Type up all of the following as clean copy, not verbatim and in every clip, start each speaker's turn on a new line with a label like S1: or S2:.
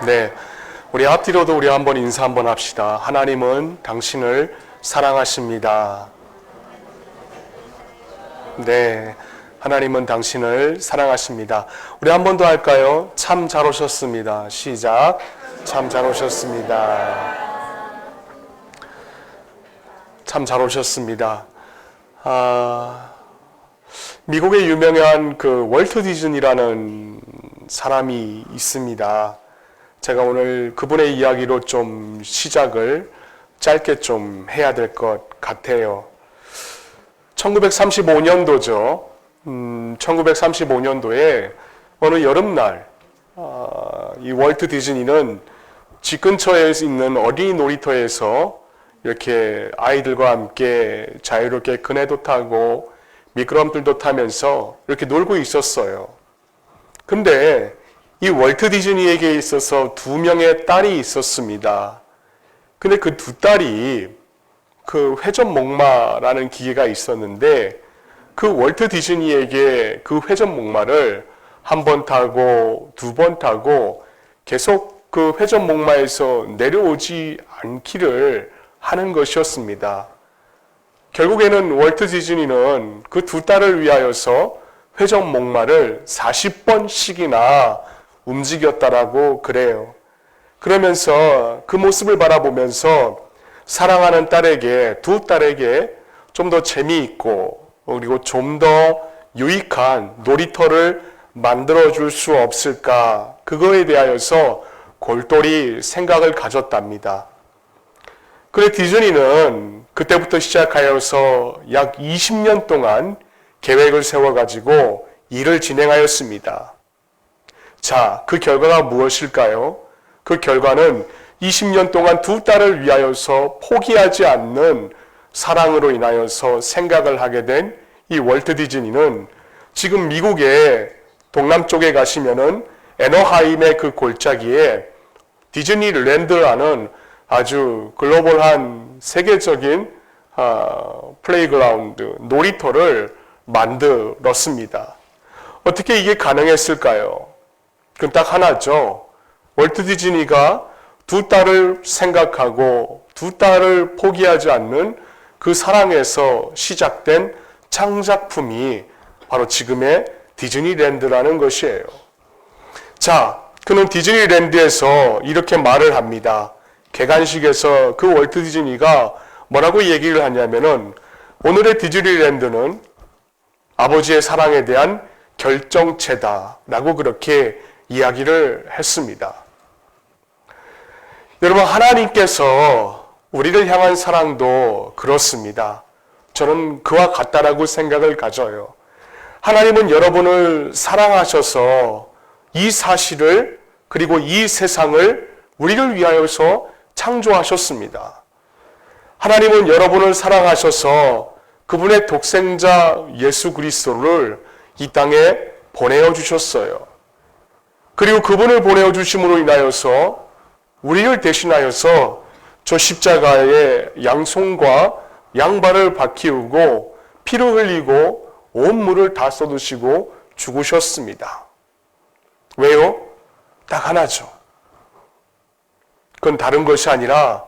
S1: 네, 우리 앞뒤로도 우리 한번 인사 한번 합시다. 하나님은 당신을 사랑하십니다. 네, 하나님은 당신을 사랑하십니다. 우리 한 번 더 할까요? 참 잘 오셨습니다. 시작. 참 잘 오셨습니다. 참 잘 오셨습니다. 미국의 유명한 그 월트 디즈니라는 사람이 있습니다. 제가 오늘 그분의 이야기로 좀 시작을 짧게 좀 해야 될 것 같아요. 1935년도죠. 1935년도에 어느 여름날 이 월트 디즈니는 집 근처에 있는 어린이 놀이터에서 이렇게 아이들과 함께 자유롭게 그네도 타고 미끄럼틀도 타면서 이렇게 놀고 있었어요. 근데 이 월트 디즈니에게 있어서 2명의 딸이 있었습니다. 근데 그 두 딸이 그 회전목마라는 기계가 있었는데 그 월트 디즈니에게 그 회전목마를 한 번 타고 2번 타고 계속 그 회전목마에서 내려오지 않기를 하는 것이었습니다. 결국에는 월트 디즈니는 그 두 딸을 위하여서 회전목마를 40번씩이나 움직였다라고 그래요. 그러면서 그 모습을 바라보면서 사랑하는 딸에게, 두 딸에게 좀 더 재미있고 그리고 좀 더 유익한 놀이터를 만들어줄 수 없을까, 그거에 대하여서 골똘히 생각을 가졌답니다. 그래 디즈니는 그때부터 시작하여서 약 20년 동안 계획을 세워가지고 일을 진행하였습니다. 자, 그 결과가 무엇일까요? 그 결과는 20년 동안 두 딸을 위하여서 포기하지 않는 사랑으로 인하여서 생각을 하게 된 이 월트 디즈니는 지금 미국의 동남쪽에 가시면은 애너하임의 그 골짜기에 디즈니랜드라는 아주 글로벌한 세계적인 플레이그라운드, 놀이터를 만들었습니다. 어떻게 이게 가능했을까요? 그건 딱 하나죠. 월트 디즈니가 두 딸을 생각하고 두 딸을 포기하지 않는 그 사랑에서 시작된 창작품이 바로 지금의 디즈니랜드라는 것이에요. 자, 그는 디즈니랜드에서 이렇게 말을 합니다. 개관식에서 그 월트 디즈니가 뭐라고 얘기를 하냐면은 오늘의 디즈니랜드는 아버지의 사랑에 대한 결정체다라고 그렇게 이야기를 했습니다. 여러분, 하나님께서 우리를 향한 사랑도 그렇습니다. 저는 그와 같다라고 생각을 가져요. 하나님은 여러분을 사랑하셔서 이 사실을 그리고 이 세상을 우리를 위하여서 창조하셨습니다. 하나님은 여러분을 사랑하셔서 그분의 독생자 예수 그리스도를 이 땅에 보내어 주셨어요. 그리고 그분을 보내어 주심으로 인하여서 우리를 대신하여서 저 십자가의 양손과 양발을 박히우고 피를 흘리고 온 물을 다 쏟으시고 죽으셨습니다. 왜요? 딱 하나죠. 그건 다른 것이 아니라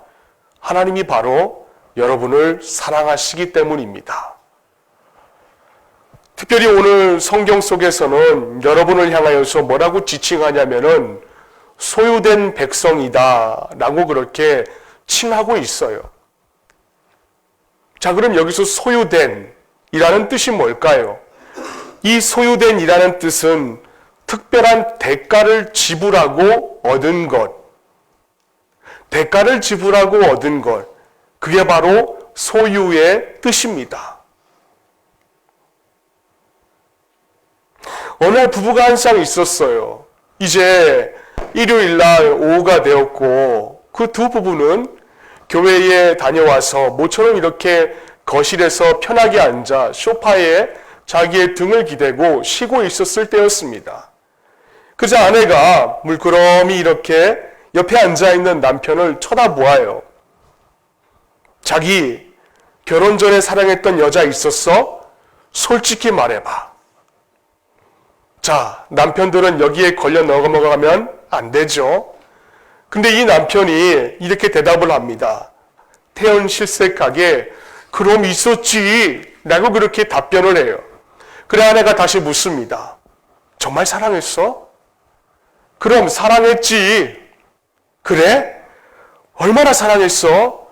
S1: 하나님이 바로 여러분을 사랑하시기 때문입니다. 특별히 오늘 성경 속에서는 여러분을 향하여서 뭐라고 지칭하냐면은 소유된 백성이다 라고 그렇게 칭하고 있어요. 자, 그럼 여기서 소유된 이라는 뜻이 뭘까요? 이 소유된 이라는 뜻은 특별한 대가를 지불하고 얻은 것, 대가를 지불하고 얻은 것, 그게 바로 소유의 뜻입니다. 어느 날 부부가 한 쌍 있었어요. 이제 일요일날 오후가 되었고 그 두 부부는 교회에 다녀와서 모처럼 이렇게 거실에서 편하게 앉아 소파에 자기의 등을 기대고 쉬고 있었을 때였습니다. 그저 아내가 물끄러미 이렇게 옆에 앉아있는 남편을 쳐다보아요. 자기 결혼 전에 사랑했던 여자 있었어? 솔직히 말해봐. 자, 남편들은 여기에 걸려 넘어가면 안 되죠. 근데 이 남편이 이렇게 대답을 합니다. 태연실색하게 그럼 있었지 라고 그렇게 답변을 해요. 그래 아내가 다시 묻습니다. 정말 사랑했어? 그럼 사랑했지. 그래? 얼마나 사랑했어?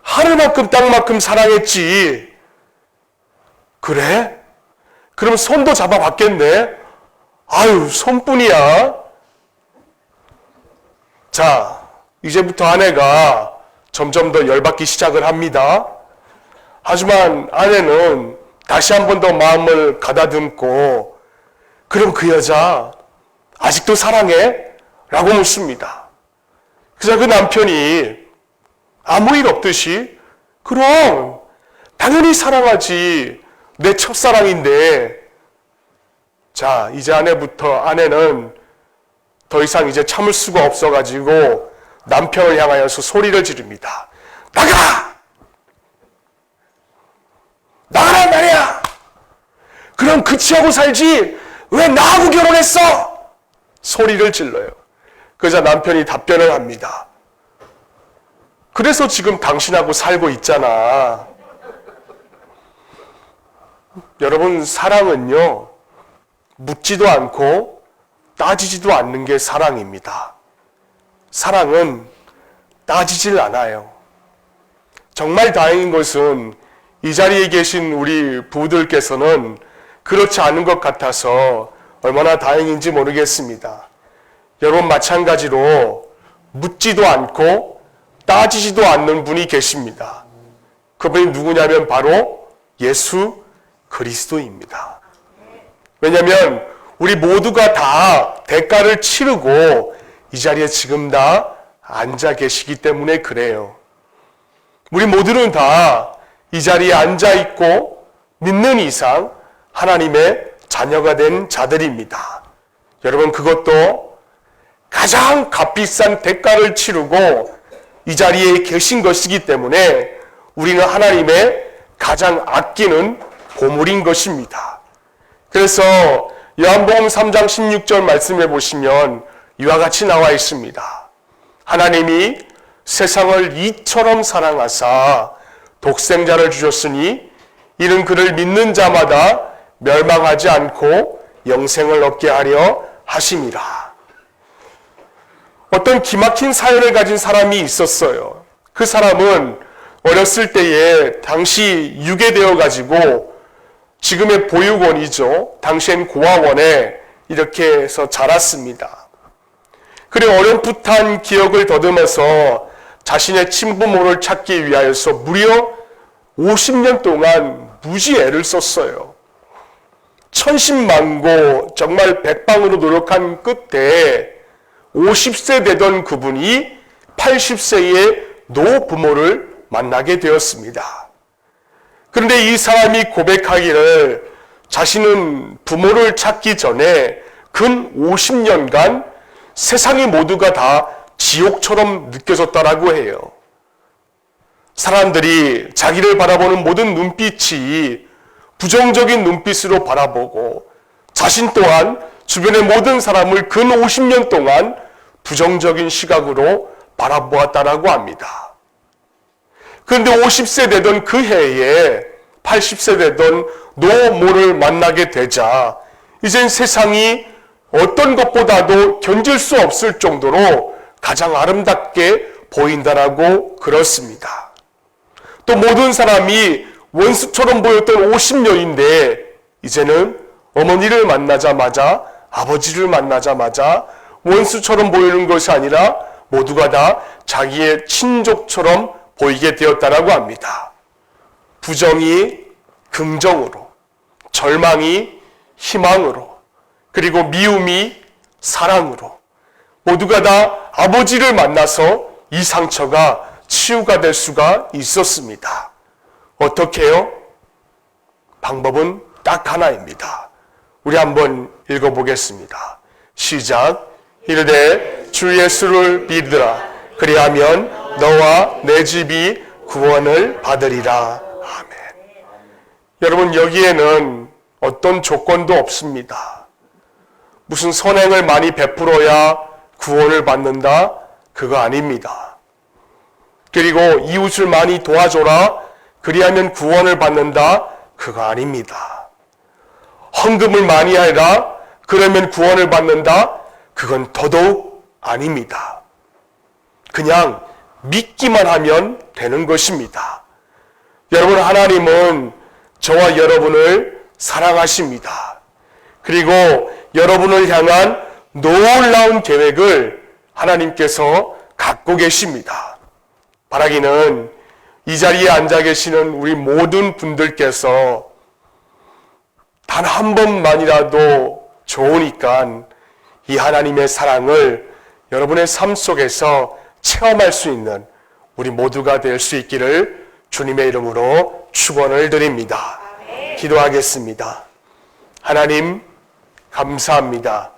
S1: 하늘만큼 땅만큼 사랑했지. 그래? 그럼 손도 잡아봤겠네? 아유, 손뿐이야. 자, 이제부터 아내가 점점 더 열받기 시작을 합니다. 하지만 아내는 다시 한 번 더 마음을 가다듬고 그럼 그 여자 아직도 사랑해? 라고 묻습니다. 그래서 그 남편이 아무 일 없듯이 그럼 당연히 사랑하지. 내 첫사랑인데. 자, 이제 아내는 더 이상 이제 참을 수가 없어가지고 남편을 향하여서 소리를 지릅니다. 나가! 나가란 말이야! 그럼 그치하고 살지 왜 나하고 결혼했어? 소리를 질러요. 그러자 남편이 답변을 합니다. 그래서 지금 당신하고 살고 있잖아. 여러분, 사랑은요, 묻지도 않고 따지지도 않는 게 사랑입니다. 사랑은 따지질 않아요. 정말 다행인 것은 이 자리에 계신 우리 부부들께서는 그렇지 않은 것 같아서 얼마나 다행인지 모르겠습니다. 여러분 마찬가지로 묻지도 않고 따지지도 않는 분이 계십니다. 그분이 누구냐면 바로 예수 그리스도입니다. 왜냐하면 우리 모두가 다 대가를 치르고 이 자리에 지금 다 앉아 계시기 때문에 그래요. 우리 모두는 다 이 자리에 앉아 있고 믿는 이상 하나님의 자녀가 된 자들입니다. 여러분 그것도 가장 값비싼 대가를 치르고 이 자리에 계신 것이기 때문에 우리는 하나님의 가장 아끼는 보물인 것입니다. 그래서 요한복음 3장 16절 말씀해 보시면 이와 같이 나와 있습니다. 하나님이 세상을 이처럼 사랑하사 독생자를 주셨으니 이는 그를 믿는 자마다 멸망하지 않고 영생을 얻게 하려 하심이라. 어떤 기막힌 사연을 가진 사람이 있었어요. 그 사람은 어렸을 때에 당시 유괴되어 가지고 지금의 보육원이죠. 당시엔 고아원에 이렇게 해서 자랐습니다. 그리고 어렴풋한 기억을 더듬어서 자신의 친부모를 찾기 위하여서 무려 50년 동안 무지 애를 썼어요. 천신만고 정말 백방으로 노력한 끝에 50세 되던 그분이 80세의 노부모를 만나게 되었습니다. 그런데 이 사람이 고백하기를 자신은 부모를 찾기 전에 근 50년간 세상이 모두가 다 지옥처럼 느껴졌다라고 해요. 사람들이 자기를 바라보는 모든 눈빛이 부정적인 눈빛으로 바라보고 자신 또한 주변의 모든 사람을 근 50년 동안 부정적인 시각으로 바라보았다라고 합니다. 그런데 50세 되던 그 해에 80세 되던 노모를 만나게 되자 이젠 세상이 어떤 것보다도 견딜 수 없을 정도로 가장 아름답게 보인다라고 그렇습니다. 또 모든 사람이 원수처럼 보였던 50년인데 이제는 어머니를 만나자마자 아버지를 만나자마자 원수처럼 보이는 것이 아니라 모두가 다 자기의 친족처럼 보이게 되었다라고 합니다. 부정이 긍정으로, 절망이 희망으로, 그리고 미움이 사랑으로 모두가 다 아버지를 만나서 이 상처가 치유가 될 수가 있었습니다. 어떻게 해요? 방법은 딱 하나입니다. 우리 한번 읽어보겠습니다. 시작. 이르되 주 예수를 믿으라. 그리하면 너와 내 집이 구원을 받으리라. 아멘. 여러분 여기에는 어떤 조건도 없습니다. 무슨 선행을 많이 베풀어야 구원을 받는다? 그거 아닙니다. 그리고 이웃을 많이 도와줘라, 그리하면 구원을 받는다, 그거 아닙니다. 헌금을 많이 해라, 그러면 구원을 받는다, 그건 더더욱 아닙니다. 그냥 믿기만 하면 되는 것입니다. 여러분, 하나님은 저와 여러분을 사랑하십니다. 그리고 여러분을 향한 놀라운 계획을 하나님께서 갖고 계십니다. 바라기는 이 자리에 앉아 계시는 우리 모든 분들께서 단 한 번만이라도 좋으니까 이 하나님의 사랑을 여러분의 삶 속에서 체험할 수 있는 우리 모두가 될 수 있기를 주님의 이름으로 축원을 드립니다. 기도하겠습니다. 하나님, 감사합니다.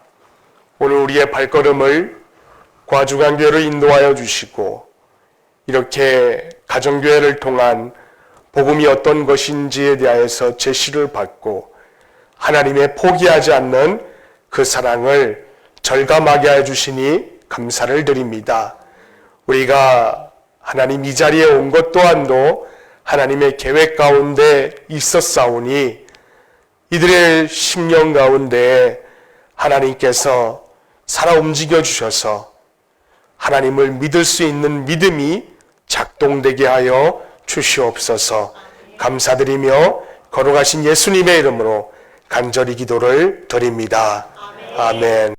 S1: 오늘 우리의 발걸음을 과주간교회로 인도하여 주시고 이렇게 가정교회를 통한 복음이 어떤 것인지에 대하여서 제시를 받고 하나님의 포기하지 않는 그 사랑을 절감하게 해주시니 감사를 드립니다. 우리가 하나님 이 자리에 온 것 또한도 하나님의 계획 가운데 있었사오니 이들의 심령 가운데 하나님께서 살아 움직여 주셔서 하나님을 믿을 수 있는 믿음이 작동되게 하여 주시옵소서. 감사드리며 거룩하신 예수님의 이름으로 간절히 기도를 드립니다. 아멘.